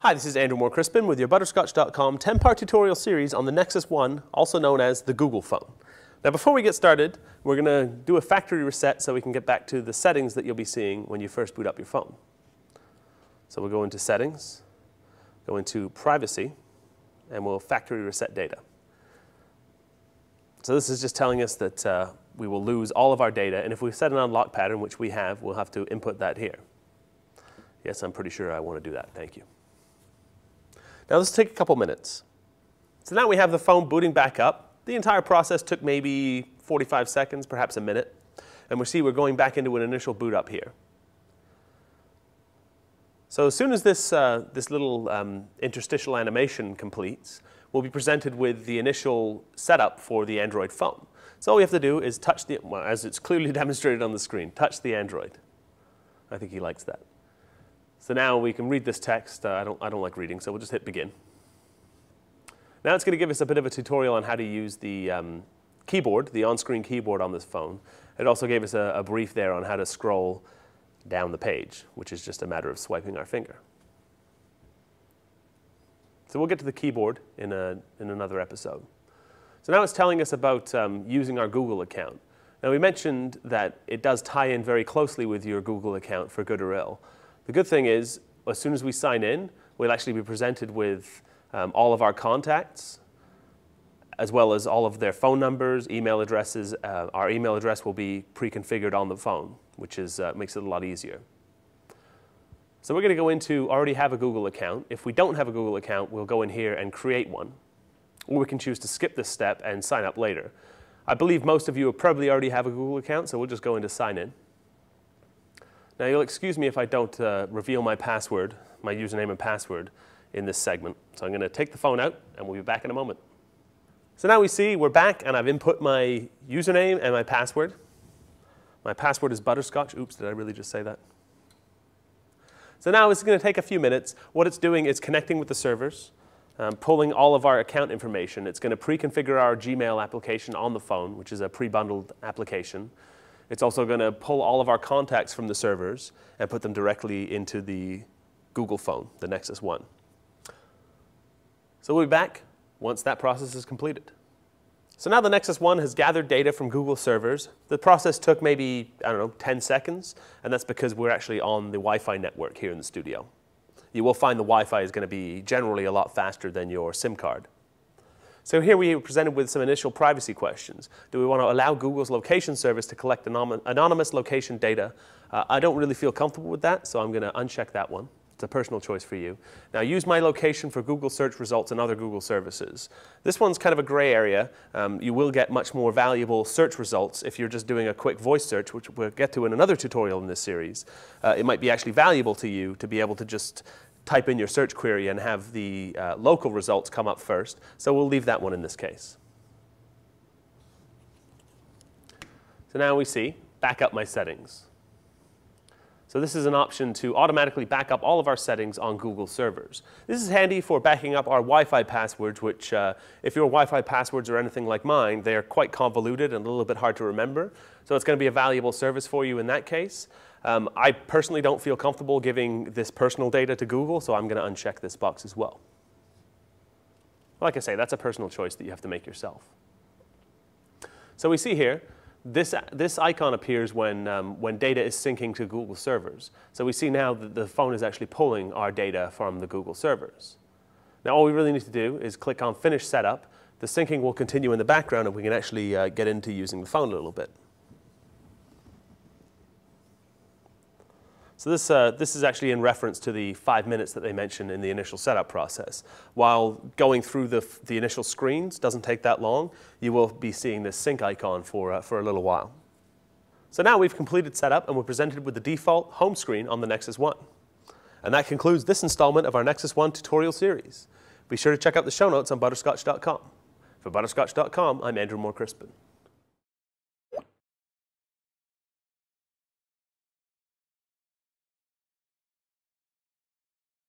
Hi, this is Andrew Moore-Crispin with your Butterscotch.com 10-part tutorial series on the Nexus One, also known as the Google phone. Now before we get started, we're going to do a factory reset so we can get back to the settings that you'll be seeing when you first boot up your phone. So we'll go into Settings, go into Privacy, and we'll factory reset data. So this is just telling us that we will lose all of our data, and if we set an unlock pattern, which we have, we'll have to input that here. Yes, I'm pretty sure I want to do that. Thank you. Now this will take a couple minutes. So now we have the phone booting back up. The entire process took maybe 45 seconds, perhaps a minute. And we see we're going back into an initial boot up here. So as soon as this little interstitial animation completes, we'll be presented with the initial setup for the Android phone. So all we have to do is touch the, well, as it's clearly demonstrated on the screen, touch the Android. I think he likes that. So now we can read this text. I don't like reading, so we'll just hit begin. Now it's going to give us a bit of a tutorial on how to use the keyboard, the on-screen keyboard on this phone. It also gave us a brief there on how to scroll down the page, which is just a matter of swiping our finger. So we'll get to the keyboard in another episode. So now it's telling us about using our Google account. Now we mentioned that it does tie in very closely with your Google account for good or ill. The good thing is, as soon as we sign in, we'll actually be presented with all of our contacts, as well as all of their phone numbers, email addresses. Our email address will be pre-configured on the phone, which is, makes it a lot easier. So we're going to go into already have a Google account. If we don't have a Google account, we'll go in here and create one. Or we can choose to skip this step and sign up later. I believe most of you probably already have a Google account, so we'll just go into sign in. Now you'll excuse me if I don't reveal my password, my username and password in this segment. So I'm going to take the phone out and we'll be back in a moment. So now we see we're back and I've input my username and my password. My password is butterscotch. Oops, did I really just say that? So now it's going to take a few minutes. What it's doing is connecting with the servers, pulling all of our account information. It's going to pre-configure our Gmail application on the phone, which is a pre-bundled application. It's also going to pull all of our contacts from the servers and put them directly into the Google phone, the Nexus One. So we'll be back once that process is completed. So now the Nexus One has gathered data from Google servers. The process took maybe, 10 seconds, and that's because we're actually on the Wi-Fi network here in the studio. You will find the Wi-Fi is going to be generally a lot faster than your SIM card. So here we are presented with some initial privacy questions. Do we want to allow Google's location service to collect anonymous location data? I don't really feel comfortable with that, so I'm going to uncheck that one. It's a personal choice for you. Now, use my location for Google search results and other Google services. This one's kind of a gray area. You will get much more valuable search results if you're just doing a quick voice search, which we'll get to in another tutorial in this series. It might be actually valuable to you to be able to just type in your search query and have the local results come up first. So we'll leave that one in this case. So now we see back up my settings. So this is an option to automatically back up all of our settings on Google servers. This is handy for backing up our Wi-Fi passwords, which if your Wi-Fi passwords are anything like mine, they are quite convoluted and a little bit hard to remember. So it's going to be a valuable service for you in that case. I personally don't feel comfortable giving this personal data to Google, so I'm going to uncheck this box as well. Like I say, that's a personal choice that you have to make yourself. So we see here, this icon appears when data is syncing to Google servers. So we see now that the phone is actually pulling our data from the Google servers. Now all we really need to do is click on Finish Setup. The syncing will continue in the background and we can actually get into using the phone a little bit. So this is actually in reference to the 5 minutes that they mentioned in the initial setup process. While going through the initial screens doesn't take that long, you will be seeing this sync icon for a little while. So now we've completed setup and we're presented with the default home screen on the Nexus One. And that concludes this installment of our Nexus One tutorial series. Be sure to check out the show notes on Butterscotch.com. For Butterscotch.com, I'm Andrew Moore-Crispin.